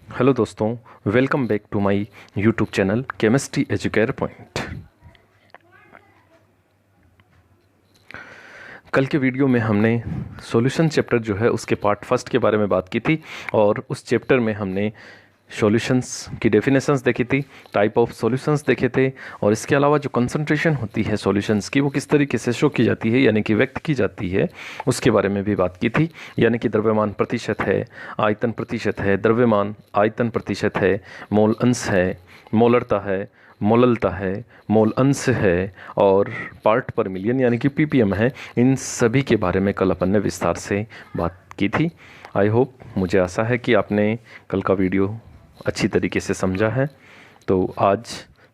Hello दोस्तों, welcome back to my YouTube channel Chemistry Educare Point. कल के video में हमने सॉल्यूशन चैप्टर जो है उसके पार्ट फर्स्ट के बारे में बात की थी और उस चैप्टर में हमने सॉल्यूशंस की डेफिनेशंस देखी थी, टाइप ऑफ सॉल्यूशंस देखे थे और इसके अलावा जो कंसंट्रेशन होती है सॉल्यूशंस की वो किस तरीके से शो की जाती है यानी कि व्यक्त की जाती है उसके बारे में भी बात की थी। यानी कि द्रव्यमान प्रतिशत है, आयतन प्रतिशत है, द्रव्यमान आयतन प्रतिशत है, मोल अंश है, मोलरता है, मोललता है, मोल अंश है और पार्ट पर मिलियन यानी कि पीपीएम है। इन सभी के बारे में कल अपन ने विस्तार से बात की थी। आई होप, मुझे आशा है कि आपने कल का वीडियो अच्छी तरीके से समझा है। तो आज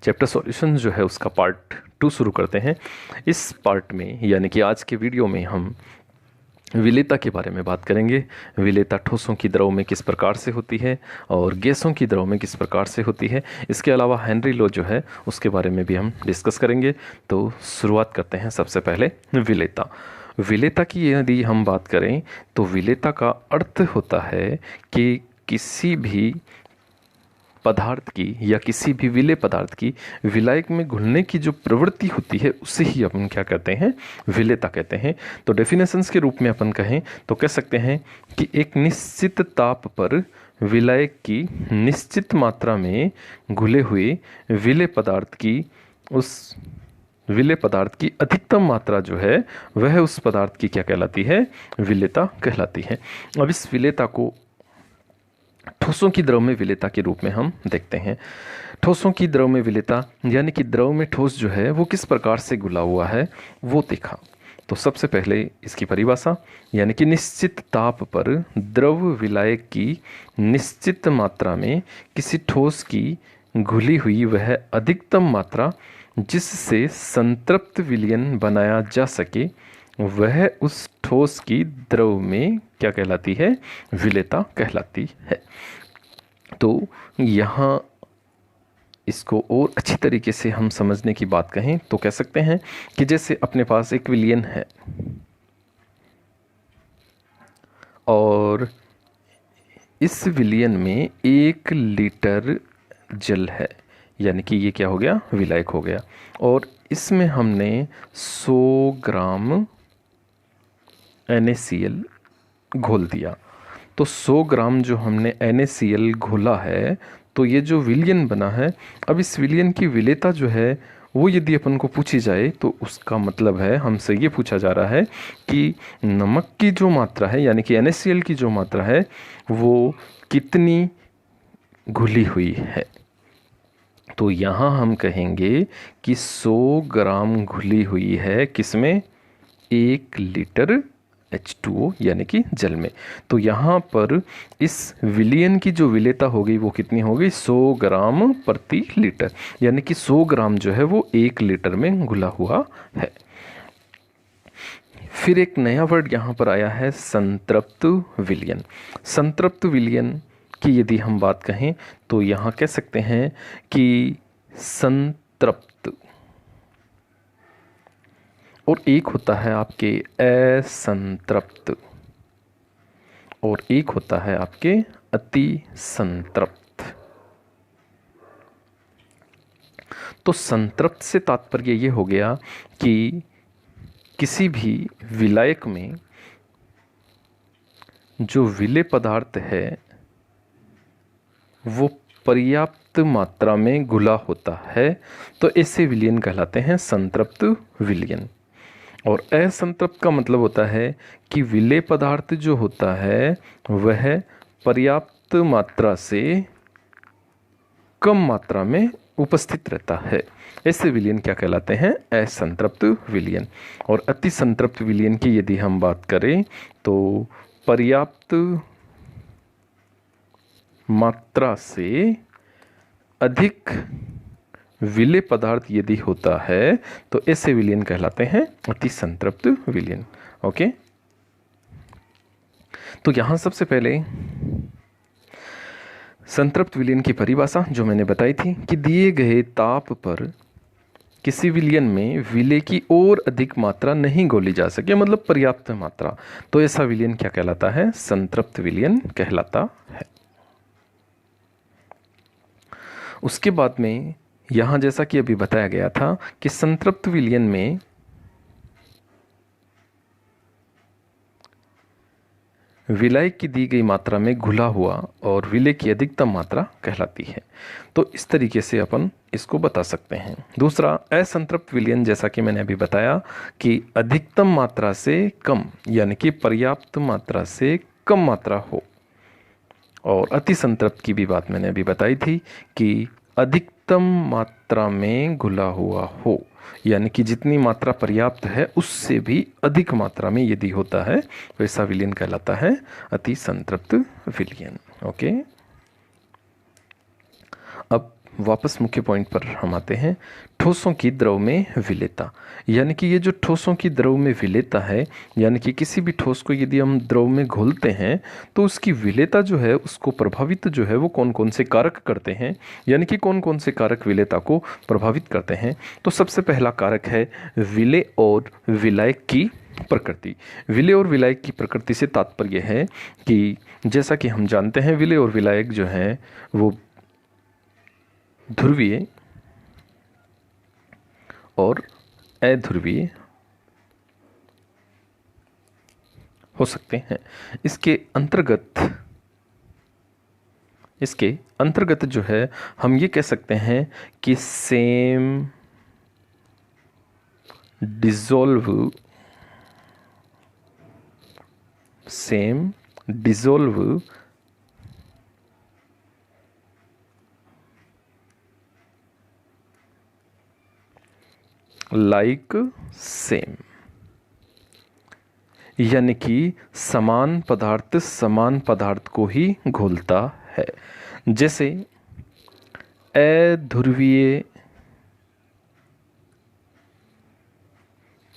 चैप्टर सॉल्यूशन जो है उसका पार्ट 2 शुरू करते हैं। इस पार्ट में यानी कि आज के वीडियो में हम विलेयता के बारे में बात करेंगे। विलेयता ठोसों की द्रव में किस प्रकार से होती है और गैसों की द्रव में किस प्रकार से होती है। इसके अलावा हेनरी लॉ जो है उसके बारे में भी हम डिस्कस करेंगे। तो शुरुआत करते हैं सबसे पहले विलेयता। विलेयता की यदि हम बात करें तो विलेयता का अर्थ होता है कि किसी भी पदार्थ की या किसी भी विलेय पदार्थ की विलायक में घुलने की जो प्रवृत्ति होती है उसे ही अपन क्या कहते हैं, विलेयता कहते हैं। तो डेफिनेशंस के रूप में अपन कहें तो कह सकते हैं कि एक निश्चित ताप पर विलायक की निश्चित मात्रा में घुले हुए विलेय पदार्थ की उस विलेय पदार्थ की अधिकतम मात्रा जो है वह उस पदार्थ की क्या कहलाती है, विलेयता कहलाती है। अब इस विलेयता को ठोसों की द्रव में विलेयता के रूप में हम देखते हैं। ठोसों की द्रव में विलेयता यानी कि द्रव में ठोस जो है वो किस प्रकार से घुला हुआ है वो देखा। तो सबसे पहले इसकी परिभाषा यानी कि निश्चित ताप पर द्रव विलायक की निश्चित मात्रा में किसी ठोस की घुली हुई वह अधिकतम मात्रा जिससे संतृप्त विलयन बनाया जा सके वह उस ठोस की द्रव में क्या कहलाती है, विलेयता कहलाती है। तो यहाँ इसको और अच्छी तरीके से हम समझने की बात कहें तो कह सकते हैं कि जैसे अपने पास एक विलयन है और इस विलयन में 1 लीटर जल है यानी कि ये क्या हो गया, विलायक हो गया और इसमें हमने 100 ग्राम NaCl घोल दिया। तो 100 ग्राम जो हमने NaCl घोला है तो ये जो विलयन बना है, अब इस विलयन की विलेयता जो है वो यदि अपन को पूछी जाए तो उसका मतलब है हमसे ये पूछा जा रहा है कि नमक की जो मात्रा है यानी कि NaCl की जो मात्रा है वो कितनी घुली हुई है। तो यहाँ हम कहेंगे कि 100 ग्राम घुली हुई है किसमें, 1 लीटर H2O यानी कि जल में। तो यहाँ पर इस विलयन की जो विलेयता हो गई वो कितनी हो गई, 100 ग्राम प्रति लीटर यानी कि 100 ग्राम जो है वो 1 लीटर में घुला हुआ है। फिर एक नया वर्ड यहाँ पर आया है संतृप्त विलयन। संतृप्त विलयन की यदि हम बात कहें तो यहाँ कह सकते हैं कि संतृप्त और एक होता है आपके असंतृप्त और एक होता है आपके अति संतृप्त। तो संतृप्त से तात्पर्य ये हो गया कि किसी भी विलायक में जो विलेय पदार्थ है वो पर्याप्त मात्रा में घुला होता है तो ऐसे विलयन कहलाते हैं संतृप्त विलयन। और असंतृप्त का मतलब होता है कि विलेय पदार्थ जो होता है वह पर्याप्त मात्रा से कम मात्रा में उपस्थित रहता है। ऐसे विलयन क्या कहलाते हैं, असंतृप्त विलयन। और अति संतृप्त विलयन की यदि हम बात करें तो पर्याप्त मात्रा से अधिक विलेय पदार्थ यदि होता है तो ऐसे विलयन कहलाते हैं अति संतृप्त विलयन। ओके, तो यहां सबसे पहले संतृप्त विलयन की परिभाषा जो मैंने बताई थी कि दिए गए ताप पर किसी विलयन में विलेय की और अधिक मात्रा नहीं घोली जा सके, मतलब पर्याप्त मात्रा, तो ऐसा विलयन क्या कहलाता है, संतृप्त विलयन कहलाता है। उसके बाद में यहाँ जैसा कि अभी बताया गया था कि संतृप्त विलयन में विलय की दी गई मात्रा में घुला हुआ और विलय की अधिकतम मात्रा कहलाती है। तो इस तरीके से अपन इसको बता सकते हैं। दूसरा, असंतृप्त विलयन, जैसा कि मैंने अभी बताया कि अधिकतम मात्रा से कम यानी कि पर्याप्त मात्रा से कम मात्रा हो। और अति संतृप्त की भी बात मैंने अभी बताई थी कि अधिकतम मात्रा में घुला हुआ हो, यानी कि जितनी मात्रा पर्याप्त है उससे भी अधिक मात्रा में यदि होता है तो ऐसा विलयन कहलाता है अति संतृप्त विलयन। ओके, अब वापस मुख्य पॉइंट पर हम आते हैं। ठोसों की द्रव में विलेयता, यानी कि ये जो ठोसों की द्रव में विलेयता है, यानी कि किसी भी ठोस को यदि हम द्रव में घोलते हैं तो उसकी विलेयता जो है उसको प्रभावित जो है वो कौन कौन से कारक करते हैं, यानी कि कौन कौन से कारक विलेयता को प्रभावित करते हैं। तो सबसे पहला कारक है विलेय और विलायक की प्रकृति। विलेय और विलायक की प्रकृति से तात्पर्य है कि जैसा कि हम जानते हैं विलेय और विलायक जो हैं वो ध्रुवीय और अध्रुवीय हो सकते हैं। इसके अंतर्गत जो है हम ये कह सकते हैं कि सेम डिसॉल्व लाइक सेम, यानी कि समान पदार्थ को ही घोलता है। जैसे अध्रुवीय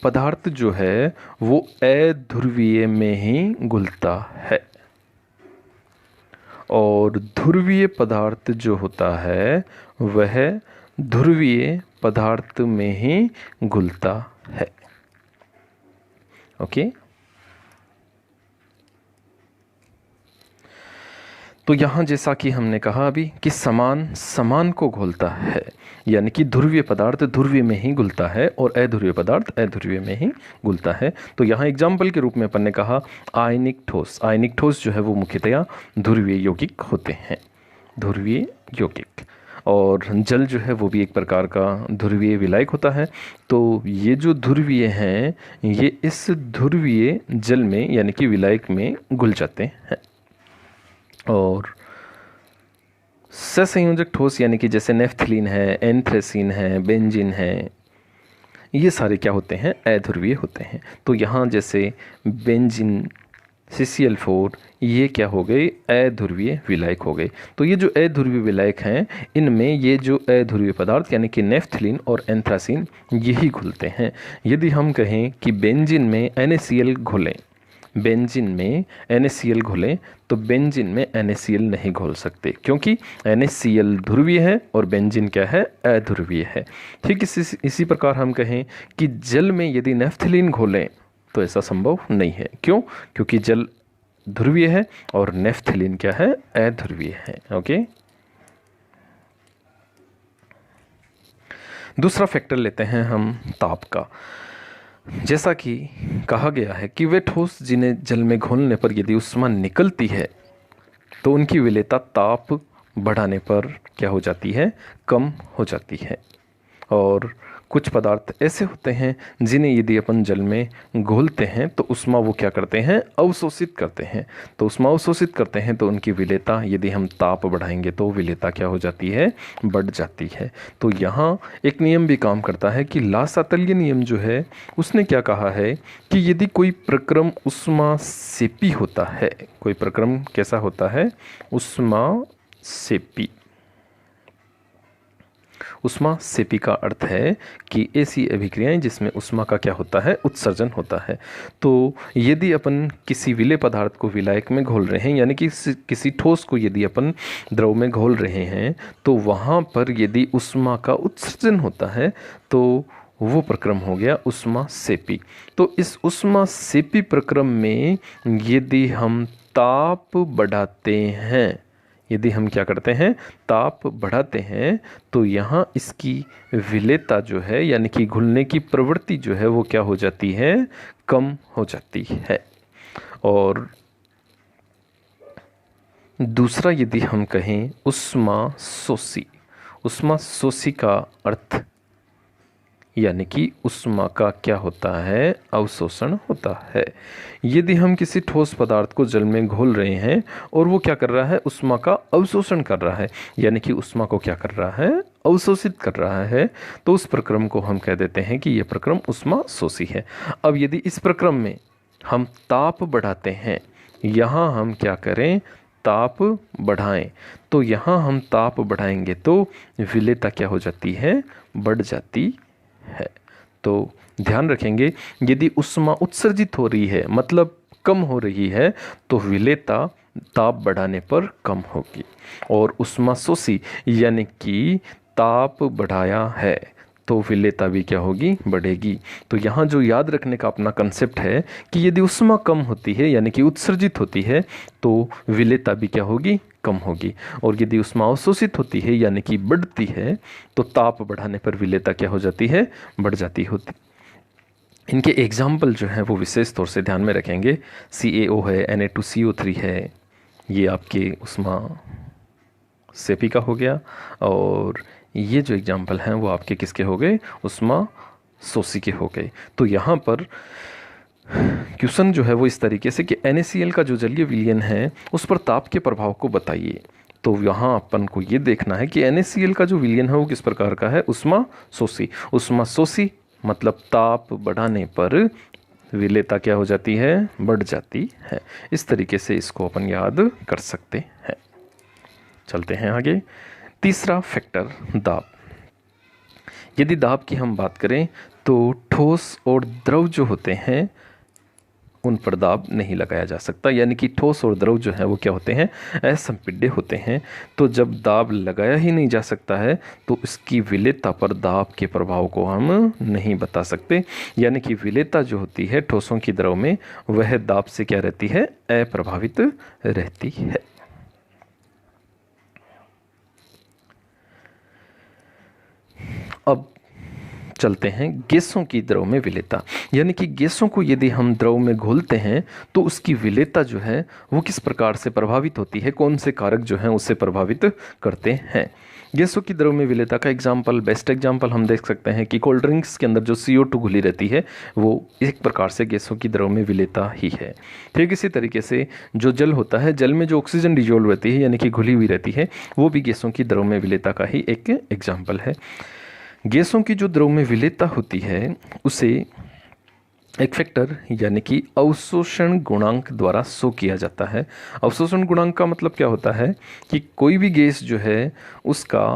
पदार्थ जो है वो अध्रुवीय में ही घुलता है और ध्रुवीय पदार्थ जो होता है वह ध्रुवीय पदार्थ में ही घुलता है। ओके, तो यहाँ जैसा कि हमने कहा अभी कि समान को घोलता है, यानी कि ध्रुवीय पदार्थ ध्रुवीय में ही घुलता है और अध्रुवीय पदार्थ अध्रुवीय में ही घुलता है। तो यहाँ एग्जाम्पल के रूप में अपन ने कहा आयनिक ठोस जो है वो मुख्यतया ध्रुवीय यौगिक होते हैं, ध्रुवीय यौगिक। और जल जो है वो भी एक प्रकार का ध्रुवीय विलायक होता है। तो ये जो ध्रुवीय हैं ये इस ध्रुवीय जल में यानी कि विलायक में घुल जाते हैं। और सहसंयोजक ठोस यानी कि जैसे नेफ्थलीन है, एंथ्रेसीन है, बेंजीन है, ये सारे क्या होते हैं, अध्रुवीय होते हैं। तो यहाँ जैसे बेंजीन, CCl4 ये क्या हो गए, अध्रुवीय विलायक हो गए। तो ये जो अध्रुवीय विलायक हैं इनमें ये जो अध्रुवीय पदार्थ यानी कि नेफ्थलीन और एंथ्रासीन यही घुलते हैं। यदि हम कहें कि बेंजीन में NaCl घुलें, तो बेंजीन में NaCl नहीं घोल सकते क्योंकि NaCl ध्रुवीय है और बेंजीन क्या है, अध्रुवीय है। ठीक इसी प्रकार हम कहें कि जल में यदि नेफ्थलीन घोलें तो ऐसा संभव नहीं है। क्यों? क्योंकि जल ध्रुवीय है और नेफ्थलीन क्या है, अध्रुवीय है। ओके, दूसरा फैक्टर लेते हैं हम ताप का। जैसा कि कहा गया है कि वे ठोस जिन्हें जल में घोलने पर यदि ऊष्मा निकलती है तो उनकी विलेयता ताप बढ़ाने पर क्या हो जाती है, कम हो जाती है। और कुछ पदार्थ ऐसे होते हैं जिन्हें यदि अपन जल में घोलते हैं तो ऊष्मा वो क्या करते हैं, अवशोषित करते हैं। तो ऊष्मा अवशोषित करते हैं तो उनकी विलेयता यदि हम ताप बढ़ाएंगे तो विलेयता क्या हो जाती है, बढ़ जाती है। तो यहाँ एक नियम भी काम करता है कि लासातल्य नियम जो है उसने क्या कहा है कि यदि कोई प्रक्रम ऊष्मा सेपी होता है, कोई प्रक्रम कैसा होता है, ऊष्मा सेपी। ऊष्मा सेपी का अर्थ है कि ऐसी अभिक्रियाएं जिसमें ऊष्मा का क्या होता है, उत्सर्जन होता है। तो यदि अपन किसी विलेय पदार्थ को विलायक में घोल रहे हैं यानी कि किसी ठोस को यदि अपन द्रव में घोल रहे हैं तो वहाँ पर यदि ऊष्मा का उत्सर्जन होता है तो वो प्रक्रम हो गया ऊष्मा सेपी। तो इस ऊष्मा सेपी प्रक्रम में यदि हम ताप बढ़ाते हैं यदि हम क्या करते हैं, ताप बढ़ाते हैं, तो यहाँ इसकी विलेयता जो है यानी कि घुलने की प्रवृत्ति जो है वो क्या हो जाती है, कम हो जाती है। और दूसरा यदि हम कहें उष्माशोषी, उष्माशोषी का अर्थ यानी कि उष्मा का क्या होता है, अवशोषण होता है। यदि हम किसी ठोस पदार्थ को जल में घोल रहे हैं और वो क्या कर रहा है, उष्मा का अवशोषण कर रहा है, यानी कि उष्मा को क्या कर रहा है, अवशोषित कर रहा है, तो उस प्रक्रम को हम कह देते हैं कि यह प्रक्रम उष्माशोषी है। अब यदि इस प्रक्रम में हम ताप बढ़ाते हैं, यहाँ हम क्या करें, ताप बढ़ाएं, तो यहाँ हम ताप बढ़ाएंगे तो विलेयता क्या हो जाती है, बढ़ जाती है। तो ध्यान रखेंगे, यदि उष्मा उत्सर्जित हो रही है मतलब कम हो रही है, तो विलेयता ताप बढ़ाने पर कम होगी। और उष्माशोषी यानी कि ताप बढ़ाया है तो विलेयता भी क्या होगी, बढ़ेगी। तो यहाँ जो याद रखने का अपना कंसेप्ट है कि यदि उष्मा कम होती है यानी कि उत्सर्जित होती है तो विलेयता भी क्या होगी, कम होगी। और यदि उष्मा अवशोषित होती है यानी कि बढ़ती है तो ताप बढ़ाने पर विलेयता क्या हो जाती है, बढ़ जाती होती। इनके एग्जाम्पल जो हैं वो विशेष तौर से ध्यान में रखेंगे। CaO है, Na2CO3 है, ये आपके उष्मा सेपी का हो गया। और ये जो एग्जाम्पल हैं वो आपके किसके हो गए, उष्मा शोषी के हो गए। तो यहाँ पर क्वेश्चन जो है वो इस तरीके से कि NaCl का जो जलीय विलयन है उस पर ताप के प्रभाव को बताइए। तो यहाँ अपन को ये देखना है कि NaCl का जो विलयन है वो किस प्रकार का है, उष्मा शोषी। उष्मा शोषी मतलब ताप बढ़ाने पर विलेयता क्या हो जाती है, बढ़ जाती है। इस तरीके से इसको अपन याद कर सकते हैं। चलते हैं आगे। तीसरा फैक्टर, दाब। यदि दाब की हम बात करें तो ठोस और द्रव जो होते हैं उन पर दाब नहीं लगाया जा सकता, यानी कि ठोस और द्रव जो है वो क्या होते हैं, असंपीड्य होते हैं। तो जब दाब लगाया ही नहीं जा सकता है तो इसकी विलेयता पर दाब के प्रभाव को हम नहीं बता सकते, यानी कि विलेयता जो होती है ठोसों की द्रव में वह दाब से क्या रहती है, अप्रभावित रहती है। अब चलते हैं गैसों की द्रव में विलेयता, यानी कि गैसों को यदि हम द्रव में घोलते हैं तो उसकी विलेयता जो है वो किस प्रकार से प्रभावित होती है, कौन से कारक जो हैं उससे प्रभावित करते हैं। गैसों की द्रव में विलेयता का एग्जाम्पल, बेस्ट एग्जाम्पल हम देख सकते हैं कि कोल्ड ड्रिंक्स के अंदर जो CO2 घुली रहती है वो एक प्रकार से गैसों की द्रव में विलेयता ही है। फिर किसी तरीके से जो जल होता है, जल में जो ऑक्सीजन डिजोल्व रहती है यानी कि घुली हुई रहती है, वो भी गैसों की द्रव में विलेयता का ही एक एग्जाम्पल है। गैसों की जो द्रव में विलेयता होती है उसे एक फैक्टर यानी कि अवशोषण गुणांक द्वारा शो किया जाता है। अवशोषण गुणांक का मतलब क्या होता है कि कोई भी गैस जो है उसका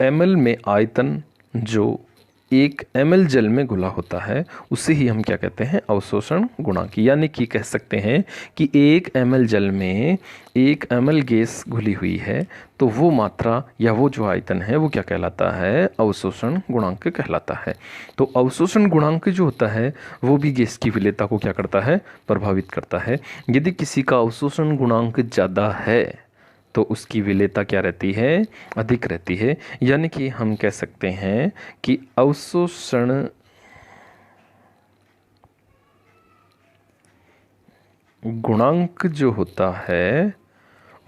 ml में आयतन जो 1 ml जल में घुला होता है उसे ही हम क्या कहते हैं, अवशोषण गुणांक। यानी कि कह सकते हैं कि 1 ml जल में 1 ml गैस घुली हुई है तो वो मात्रा या वो जो आयतन है वो क्या कहलाता है, अवशोषण गुणांक कहलाता है। तो अवशोषण गुणांक जो होता है वो भी गैस की विलेयता को क्या करता है, प्रभावित करता है। यदि किसी का अवशोषण गुणांक ज़्यादा है तो उसकी विलेयता क्या रहती है, अधिक रहती है। यानी कि हम कह सकते हैं कि अवशोषण गुणांक जो होता है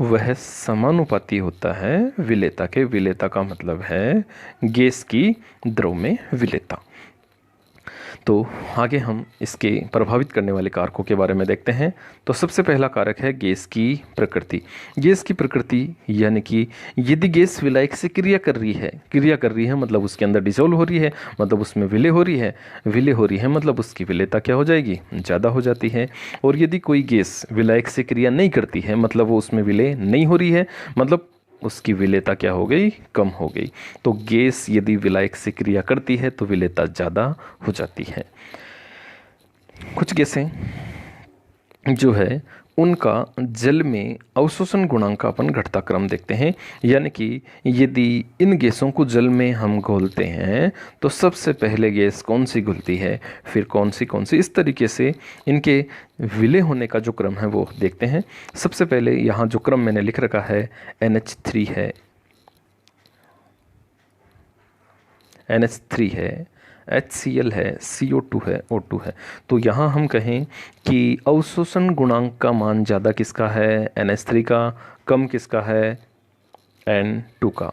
वह समानुपाती होता है विलेयता के। विलेयता का मतलब है गैस की द्रव में विलेयता। तो आगे हम इसके प्रभावित करने वाले कारकों के बारे में देखते हैं। तो सबसे पहला कारक है गैस की प्रकृति। गैस की प्रकृति यानी कि यदि गैस विलायक से क्रिया कर रही है मतलब उसके अंदर डिसॉल्व हो रही है, मतलब उसमें विलय हो रही है मतलब उसकी विलेयता क्या हो जाएगी, ज़्यादा हो जाती है। और यदि कोई गैस विलायक से क्रिया नहीं करती है मतलब वो उसमें विलय नहीं हो रही है, मतलब उसकी विलेयता क्या हो गई, कम हो गई। तो गैस यदि विलायक से क्रिया करती है तो विलेयता ज़्यादा हो जाती है। कुछ गैसें जो है उनका जल में अवशोषण गुणांक का अपन घटता क्रम देखते हैं। यानी कि यदि इन गैसों को जल में हम घोलते हैं तो सबसे पहले गैस कौन सी घुलती है, फिर कौन सी, इस तरीके से इनके विलय होने का जो क्रम है वो देखते हैं। सबसे पहले यहाँ जो क्रम मैंने लिख रखा है NH3 है, NH3 है, HCl है, CO2 है, O2 है। तो यहाँ हम कहें कि अवशोषण गुणांक का मान ज़्यादा किसका है, NH3 का, कम किसका है, N2 का।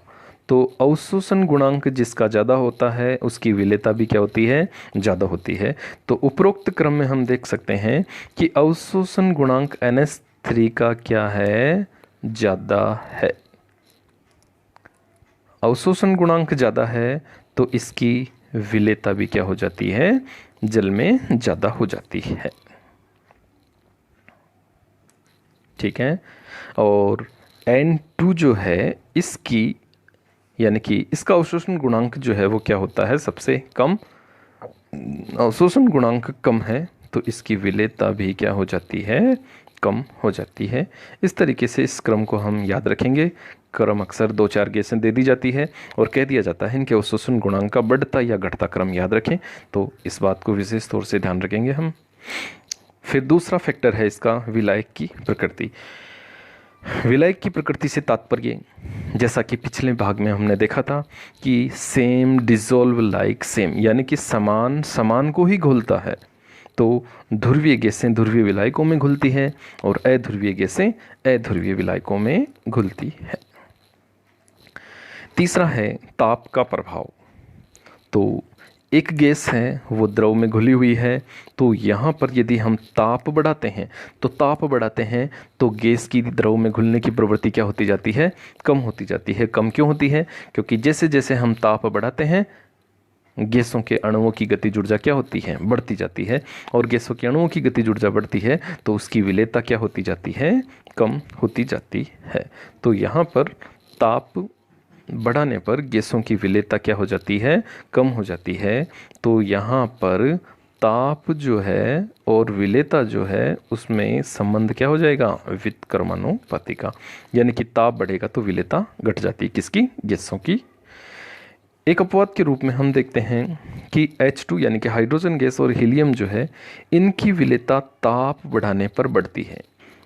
तो अवशोषण गुणांक जिसका ज़्यादा होता है उसकी विलेयता भी क्या होती है, ज़्यादा होती है। तो उपरोक्त क्रम में हम देख सकते हैं कि अवशोषण गुणांक NH3 का क्या है, ज़्यादा है। अवशोषण गुणांक ज़्यादा है तो इसकी विलेयता भी क्या हो जाती है, जल में ज़्यादा हो जाती है। ठीक है। और N2 जो है इसकी, यानी कि इसका अवशोषण गुणांक जो है वो क्या होता है, सबसे कम। अवशोषण गुणांक कम है तो इसकी विलेयता भी क्या हो जाती है, कम हो जाती है। इस तरीके से इस क्रम को हम याद रखेंगे। क्रम अक्सर 2-4 गैसें दे दी जाती है और कह दिया जाता है इनके अवशोषण गुणांक का बढ़ता या घटता क्रम याद रखें, तो इस बात को विशेष तौर से ध्यान रखेंगे हम। फिर दूसरा फैक्टर है इसका विलायक की प्रकृति। विलायक की प्रकृति से तात्पर्य, जैसा कि पिछले भाग में हमने देखा था कि सेम डिजोल्व लाइक सेम, यानी कि समान समान को ही घोलता है। तो ध्रुवीय गैसें ध्रुवीय विलायकों में घुलती है और अध्रुवीय गैसें अध्रुवीय विलायकों में घुलती है। तीसरा है ताप का प्रभाव। तो एक गैस है वो द्रव में घुली हुई है, तो यहाँ पर यदि हम ताप बढ़ाते हैं तो गैस की द्रव में घुलने की प्रवृत्ति क्या होती जाती है, कम होती जाती है। कम क्यों होती है, क्योंकि जैसे जैसे हम ताप बढ़ाते हैं गैसों के अणुओं की गतिज ऊर्जा क्या होती है, बढ़ती जाती है। और गैसों के अणुओं की गतिज ऊर्जा बढ़ती है तो उसकी विलेयता क्या होती जाती है, कम होती जाती है। तो यहाँ पर ताप बढ़ाने पर गैसों की विलेयता क्या हो जाती है, कम हो जाती है। तो यहाँ पर ताप जो है और विलेयता जो है उसमें संबंध क्या हो जाएगा, व्युत्क्रमानुपाती का। यानी कि ताप बढ़ेगा तो विलेयता घट जाती है, किसकी, गैसों की। एक अपवाद के रूप में हम देखते हैं कि H2 यानी कि हाइड्रोजन गैस और हीलियम जो है इनकी विलेयता ताप बढ़ाने पर बढ़ती है,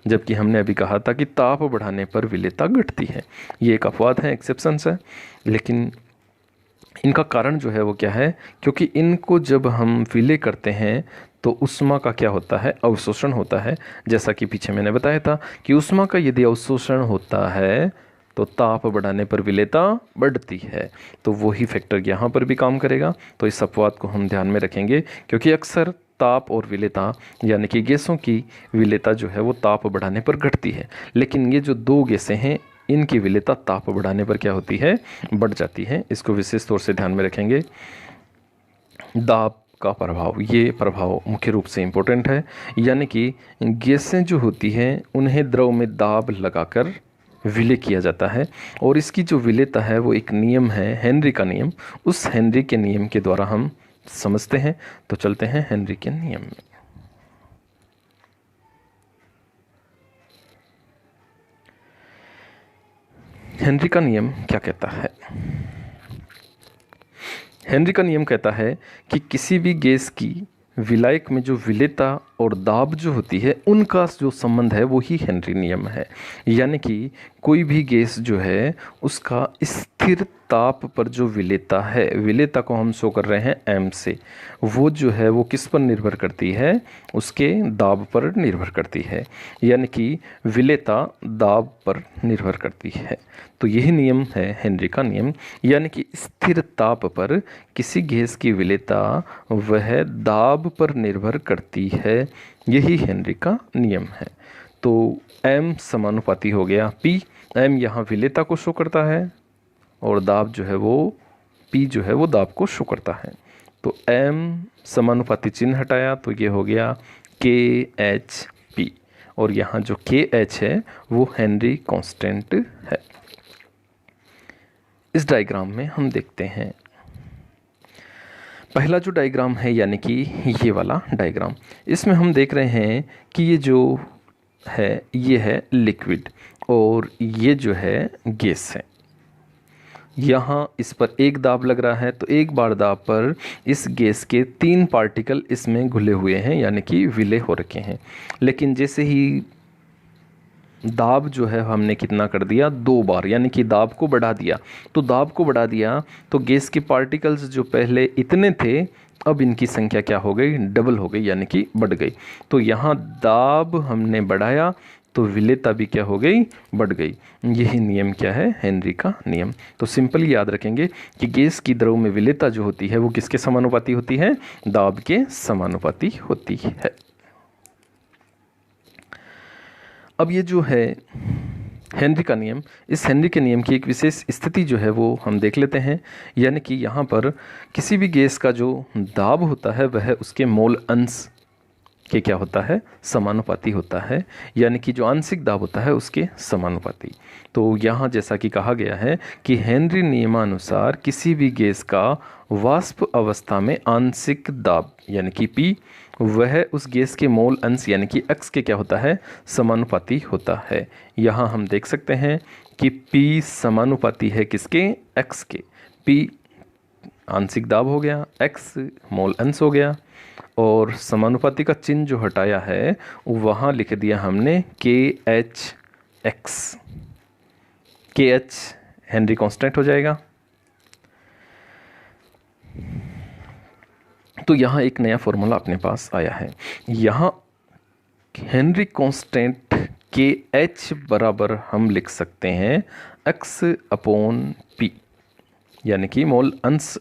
जबकि हमने अभी कहा था कि ताप बढ़ाने पर विलेयता घटती है। ये एक अपवाद है, एक्सेप्शंस है, लेकिन इनका कारण जो है वो क्या है, क्योंकि इनको जब हम विलय करते हैं तो उष्मा का क्या होता है, अवशोषण होता है। जैसा कि पीछे मैंने बताया था कि उष्मा का यदि अवशोषण होता है तो ताप बढ़ाने पर विलेयता बढ़ती है। तो वही फैक्टर यहाँ पर भी काम करेगा। तो इस अपवाद को हम ध्यान में रखेंगे, क्योंकि अक्सर ताप और विलेयता यानी कि गैसों की विलेयता जो है वो ताप बढ़ाने पर घटती है, लेकिन ये जो दो गैसें हैं इनकी विलेयता ताप बढ़ाने पर क्या होती है, बढ़ जाती है। इसको विशेष तौर से ध्यान में रखेंगे। दाब का प्रभाव, ये प्रभाव मुख्य रूप से इम्पोर्टेंट है। यानी कि गैसें जो होती हैं उन्हें द्रव में दाब लगाकर विलय किया जाता है, और इसकी जो विलेयता है वो एक नियम है, हेनरी का नियम। उस हेनरी के नियम के द्वारा हम समझते हैं। तो चलते हैं हेनरी के नियम में। हेनरी का नियम क्या कहता है? हेनरी का नियम कहता है कि किसी भी गैस की विलायक में जो विलेयता और दाब जो होती है उनका जो संबंध है वो ही हेनरी नियम है। यानी कि कोई भी गैस जो है उसका स्थिर ताप पर जो विलेयता है, विलेयता को हम शो कर रहे हैं m से, वो जो है वो किस पर निर्भर करती है, उसके दाब पर निर्भर करती है। यानी कि विलेयता दाब पर निर्भर करती है। तो यही नियम है हेनरी का नियम। यानी कि स्थिर ताप पर किसी गैस की विलेयता वह दाब पर निर्भर करती है, यही हेनरी का नियम है। तो m समानुपाती हो गया P। m यहाँ विलेयता को शो करता है और दाब जो है वो P जो है वो दाब को शो करता है। तो m समानुपाती चिन्ह हटाया तो ये हो गया KHP, और यहाँ जो KH है वो हेनरी कांस्टेंट है। इस डायग्राम में हम देखते हैं पहला जो डायग्राम है, यानी कि ये वाला डायग्राम, इसमें हम देख रहे हैं कि ये जो है ये है लिक्विड और ये जो है गैस है। यहाँ इस पर एक दाब लग रहा है तो एक बार दाब पर इस गैस के 3 पार्टिकल इसमें घुले हुए हैं यानी कि विलय हो रखे हैं। लेकिन जैसे ही दाब जो है हमने कितना कर दिया, 2 बार, यानी कि दाब को बढ़ा दिया। तो दाब को बढ़ा दिया तो गैस के पार्टिकल्स जो पहले इतने थे अब इनकी संख्या क्या हो गई, डबल हो गई यानी कि बढ़ गई। तो यहाँ दाब हमने बढ़ाया तो विलेयता भी क्या हो गई, बढ़ गई। यही नियम क्या है, हेनरी का नियम। तो सिंपल याद रखेंगे कि गैस की द्रव में विलेयता जो होती है वो किसके समानुपाती होती है, दाब के समानुपाती होती है। अब ये जो है हेनरी का नियम, इस हेनरी के नियम की एक विशेष स्थिति जो है वो हम देख लेते हैं। यानी कि यहाँ पर किसी भी गैस का जो दाब होता है वह उसके मोल अंश के क्या होता है, समानुपाती होता है। यानी कि जो आंशिक दाब होता है उसके समानुपाती। तो यहाँ जैसा कि कहा गया है कि हेनरी नियमानुसार किसी भी गैस का वाष्प अवस्था में आंशिक दाब यानी कि P वह उस गैस के मोल अंश यानी कि X के क्या होता है, समानुपाती होता है। यहाँ हम देख सकते हैं कि P समानुपाती है किसके, X के। P आंशिक दाब हो गया, X मोल अंश हो गया और समानुपाती का चिन्ह जो हटाया है वहाँ लिख दिया हमने KHX। KH हेनरी कांस्टेंट हो जाएगा। तो यहाँ एक नया फॉर्मूला अपने पास आया है। यहाँ हेनरी कांस्टेंट KH बराबर हम लिख सकते हैं X/P यानी कि मोल अंश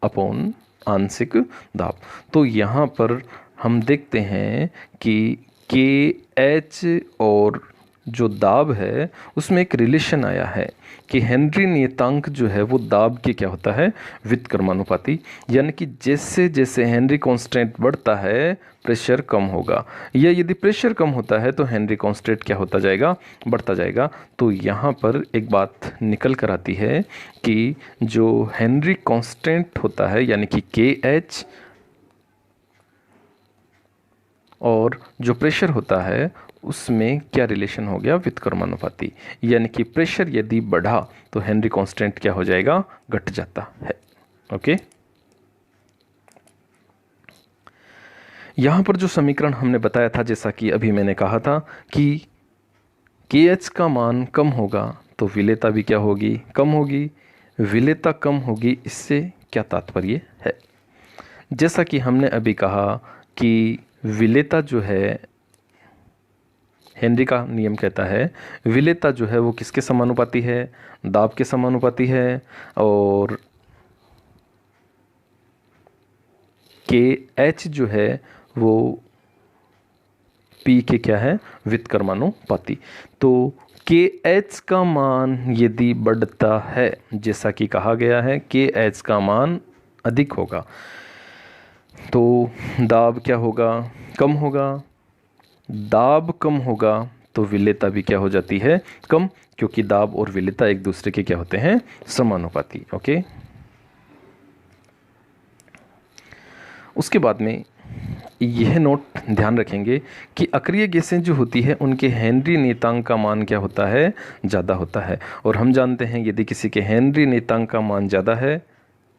अपॉन आंशिक दाब। तो यहाँ पर हम देखते हैं कि KH और जो दाब है उसमें एक रिलेशन आया है कि हेनरी नियतांक जो है वो दाब के क्या होता है, व्युत्क्रमानुपाती। यानी कि जैसे जैसे हेनरी कांस्टेंट बढ़ता है प्रेशर कम होगा, या यदि प्रेशर कम होता है तो हेनरी कांस्टेंट क्या होता जाएगा, बढ़ता जाएगा। तो यहाँ पर एक बात निकल कर आती है कि जो हेनरी कांस्टेंट होता है यानी कि KH और जो प्रेशर होता है उसमें क्या रिलेशन हो गया, व्युत्क्रमानुपाती। यानी कि प्रेशर यदि बढ़ा तो हेनरी कांस्टेंट क्या हो जाएगा, घट जाता है। ओके, यहाँ पर जो समीकरण हमने बताया था, जैसा कि अभी मैंने कहा था कि KH का मान कम होगा तो विलेयता भी क्या होगी, कम होगी। विलेयता कम होगी, इससे क्या तात्पर्य है। जैसा कि हमने अभी कहा कि विलेयता जो है, हेनरी का नियम कहता है विलेयता जो है वो किसके समानुपाती है, दाब के समानुपाती है। और KH जो है वो P के क्या है, व्युत्क्रमानुपाती। तो KH का मान यदि बढ़ता है, जैसा कि कहा गया है KH का मान अधिक होगा तो दाब क्या होगा, कम होगा। दाब कम होगा तो विलेयता भी क्या हो जाती है, कम, क्योंकि दाब और विलेयता एक दूसरे के क्या होते हैं, समानुपाती। ओके, उसके बाद में यह नोट ध्यान रखेंगे कि अक्रिय गैसें जो होती है उनके हेनरी नियतांक का मान क्या होता है, ज़्यादा होता है। और हम जानते हैं यदि किसी के हेनरी नियतांक का मान ज़्यादा है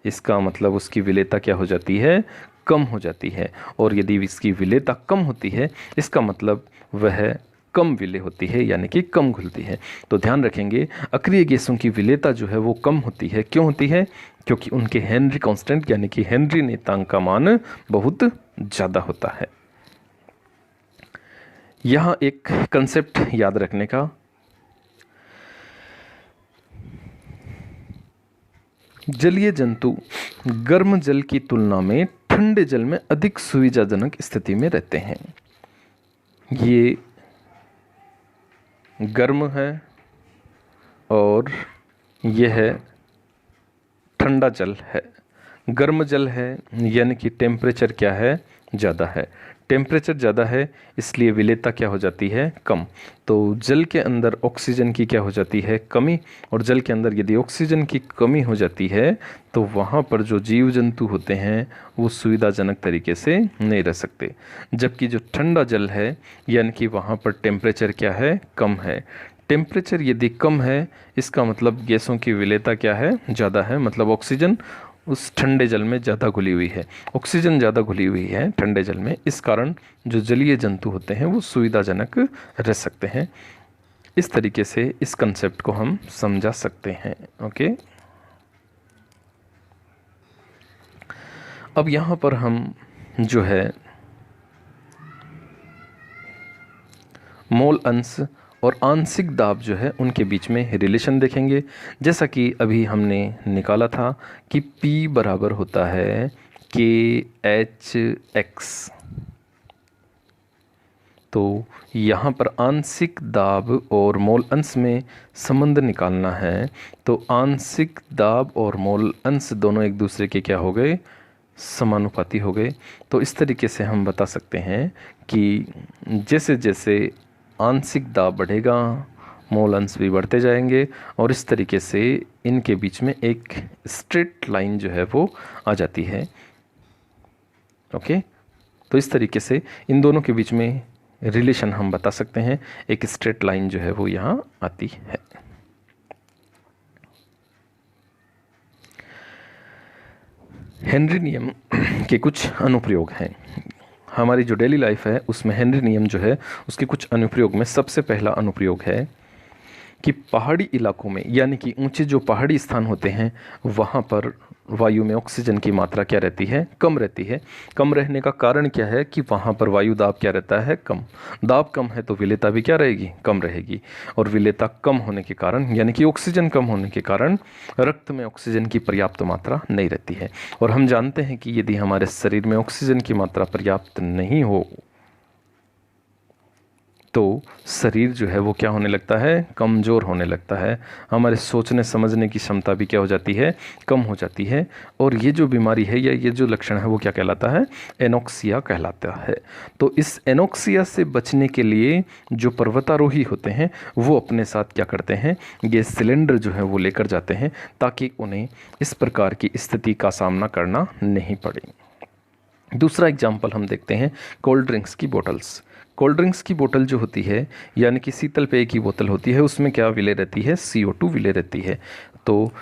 इसका मतलब उसकी विलेयता क्या हो जाती है, कम हो जाती है। और यदि इसकी विलेयता कम होती है इसका मतलब वह कम विलेय होती है यानी कि कम घुलती है। तो ध्यान रखेंगे अक्रिय गैसों की विलेयता जो है वो कम होती है। क्यों होती है, क्योंकि उनके हेनरी कांस्टेंट यानी कि हेनरी नियतांक का मान बहुत ज़्यादा होता है। यहाँ एक कंसेप्ट याद रखने का, जलीय जंतु गर्म जल की तुलना में ठंडे जल में अधिक सुविधाजनक स्थिति में रहते हैं। ये गर्म है और यह है ठंडा जल है। गर्म जल है यानी कि टेम्परेचर क्या है, ज़्यादा है। टेम्परेचर ज़्यादा है इसलिए विलेयता क्या हो जाती है, कम। तो जल के अंदर ऑक्सीजन की क्या हो जाती है, कमी। और जल के अंदर यदि ऑक्सीजन की कमी हो जाती है तो वहाँ पर जो जीव जंतु होते हैं वो सुविधाजनक तरीके से नहीं रह सकते। जबकि जो ठंडा जल है यानी कि वहाँ पर टेम्परेचर क्या है, कम है। टेम्परेचर यदि कम है इसका मतलब गैसों की विलेयता क्या है, ज़्यादा है, मतलब ऑक्सीजन उस ठंडे जल में ज़्यादा घुली हुई है, ऑक्सीजन ज़्यादा घुली हुई है ठंडे जल में। इस कारण जो जलीय जंतु होते हैं वो सुविधाजनक रह सकते हैं। इस तरीके से इस कंसेप्ट को हम समझा सकते हैं। ओके, अब यहाँ पर हम जो है मोल अंश और आंशिक दाब जो है उनके बीच में रिलेशन देखेंगे। जैसा कि अभी हमने निकाला था कि P बराबर होता है KHX। तो यहाँ पर आंशिक दाब और मोल अंश में संबंध निकालना है। तो आंशिक दाब और मोल अंश दोनों एक दूसरे के क्या हो गए, समानुपाती हो गए। तो इस तरीके से हम बता सकते हैं कि जैसे जैसे आंशिक दाब बढ़ेगा मोल अंश भी बढ़ते जाएंगे और इस तरीके से इनके बीच में एक स्ट्रेट लाइन जो है वो आ जाती है। ओके, तो इस तरीके से इन दोनों के बीच में रिलेशन हम बता सकते हैं, एक स्ट्रेट लाइन जो है वो यहाँ आती है। हेनरी नियम के कुछ अनुप्रयोग हैं। हमारी जो डेली लाइफ है उसमें हेनरी नियम जो है उसके कुछ अनुप्रयोग में सबसे पहला अनुप्रयोग है कि पहाड़ी इलाकों में यानी कि ऊंचे जो पहाड़ी स्थान होते हैं वहाँ पर वायु में ऑक्सीजन की मात्रा क्या रहती है, कम रहती है। कम रहने का कारण क्या है कि वहाँ पर वायु दाब क्या रहता है, कम। दाब कम है तो विलेयता भी क्या रहेगी, कम रहेगी। और विलेयता कम होने के कारण यानी कि ऑक्सीजन कम होने के कारण रक्त में ऑक्सीजन की पर्याप्त मात्रा नहीं रहती है। और हम जानते हैं कि यदि हमारे शरीर में ऑक्सीजन की मात्रा पर्याप्त नहीं हो तो शरीर जो है वो क्या होने लगता है, कमज़ोर होने लगता है। हमारे सोचने समझने की क्षमता भी क्या हो जाती है, कम हो जाती है। और ये जो बीमारी है या ये जो लक्षण है वो क्या कहलाता है, एनोक्सिया कहलाता है। तो इस एनोक्सिया से बचने के लिए जो पर्वतारोही होते हैं वो अपने साथ क्या करते हैं, गैस सिलेंडर जो है वो लेकर जाते हैं ताकि उन्हें इस प्रकार की स्थिति का सामना करना नहीं पड़े। दूसरा एग्जाम्पल हम देखते हैं कोल्ड ड्रिंक्स की बोतल्स। कोल्ड ड्रिंक्स की बोतल जो होती है यानी कि शीतल पेय की बोतल होती है उसमें क्या विलेय रहती है, CO2 विलेय रहती है। तो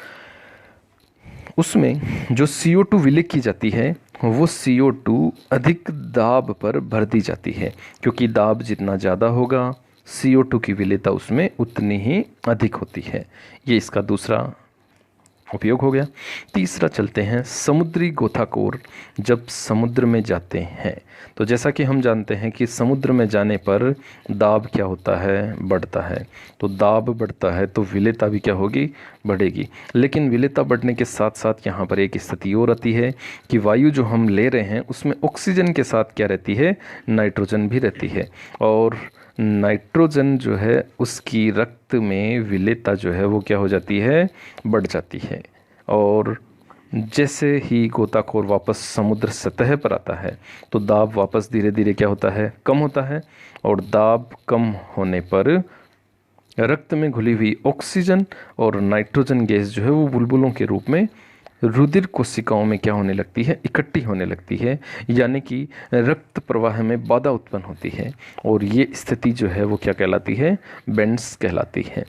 उसमें जो CO2 विलेय की जाती है वो CO2 अधिक दाब पर भर दी जाती है, क्योंकि दाब जितना ज़्यादा होगा CO2 की विलेयता उसमें उतनी ही अधिक होती है। ये इसका दूसरा उपयोग हो गया। तीसरा चलते हैं समुद्री गोताखोर जब समुद्र में जाते हैं। तो जैसा कि हम जानते हैं कि समुद्र में जाने पर दाब क्या होता है, बढ़ता है। तो दाब बढ़ता है तो विलेयता भी क्या होगी, बढ़ेगी। लेकिन विलेयता बढ़ने के साथ साथ यहाँ पर एक स्थिति और आती है कि वायु जो हम ले रहे हैं उसमें ऑक्सीजन के साथ क्या रहती है, नाइट्रोजन भी रहती है। और नाइट्रोजन जो है उसकी रक्त में विलेयता जो है वो क्या हो जाती है, बढ़ जाती है। और जैसे ही गोताखोर वापस समुद्र सतह पर आता है तो दाब वापस धीरे धीरे क्या होता है, कम होता है। और दाब कम होने पर रक्त में घुली हुई ऑक्सीजन और नाइट्रोजन गैस जो है वो बुलबुलों के रूप में रुधिर कोशिकाओं में क्या होने लगती है, इकट्ठी होने लगती है, यानी कि रक्त प्रवाह में बाधा उत्पन्न होती है। और ये स्थिति जो है वो क्या कहलाती है, बेंड्स कहलाती है।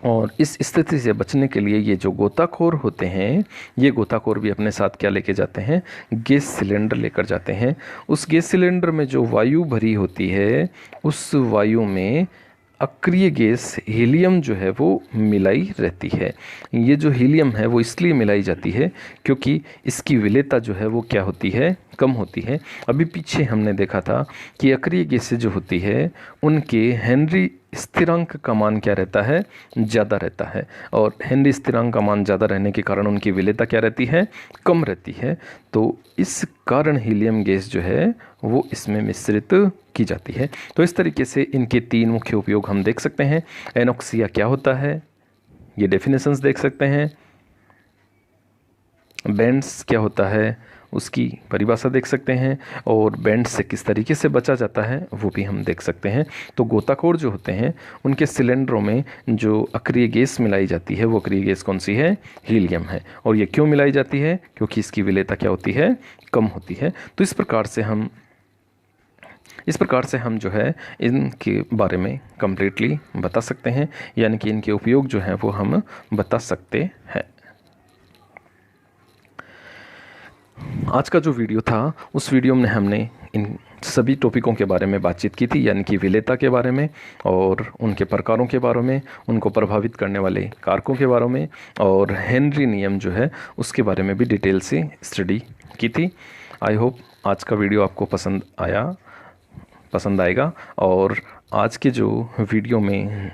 और इस स्थिति से बचने के लिए ये जो गोताखोर होते हैं ये गोताखोर भी अपने साथ क्या लेके जाते हैं, गैस सिलेंडर लेकर जाते हैं। उस गैस सिलेंडर में जो वायु भरी होती है उस वायु में अक्रिय गैस हीलियम जो है वो मिलाई रहती है। ये जो हीलियम है वो इसलिए मिलाई जाती है क्योंकि इसकी विलेयता जो है वो क्या होती है, कम होती है। अभी पीछे हमने देखा था कि अक्रिय गैसें जो होती है उनके हेनरी स्थिरांक का मान क्या रहता है, ज़्यादा रहता है। और हेनरी स्थिरांक का मान ज़्यादा रहने के कारण उनकी विलेयता क्या रहती है, कम रहती है। तो इस कारण हीलियम गैस जो है वो इसमें मिश्रित की जाती है। तो इस तरीके से इनके तीन मुख्य उपयोग हम देख सकते हैं। एनोक्सिया क्या होता है ये डेफिनेशंस देख सकते हैं, बेंड्स क्या होता है उसकी परिभाषा देख सकते हैं, और बैंड से किस तरीके से बचा जाता है वो भी हम देख सकते हैं। तो गोताखोर जो होते हैं उनके सिलेंडरों में जो अक्रिय गैस मिलाई जाती है वो अक्रिय गैस कौन सी है? हीलियम है। और ये क्यों मिलाई जाती है? क्योंकि इसकी विलेयता क्या होती है? कम होती है। तो इस प्रकार से हम जो है इनके बारे में कम्प्लीटली बता सकते हैं, यानी कि इनके उपयोग जो हैं वो हम बता सकते हैं। आज का जो वीडियो था उस वीडियो में हमने इन सभी टॉपिकों के बारे में बातचीत की थी, यानी कि विलेयता के बारे में और उनके प्रकारों के बारे में, उनको प्रभावित करने वाले कारकों के बारे में, और हेनरी नियम जो है उसके बारे में भी डिटेल से स्टडी की थी। आई होप आज का वीडियो आपको पसंद आएगा, और आज के जो वीडियो में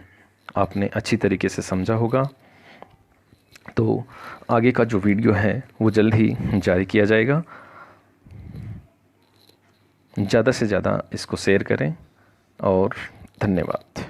आपने अच्छी तरीके से समझा होगा। तो आगे का जो वीडियो है वो जल्द ही जारी किया जाएगा। ज़्यादा से ज़्यादा इसको शेयर करें, और धन्यवाद।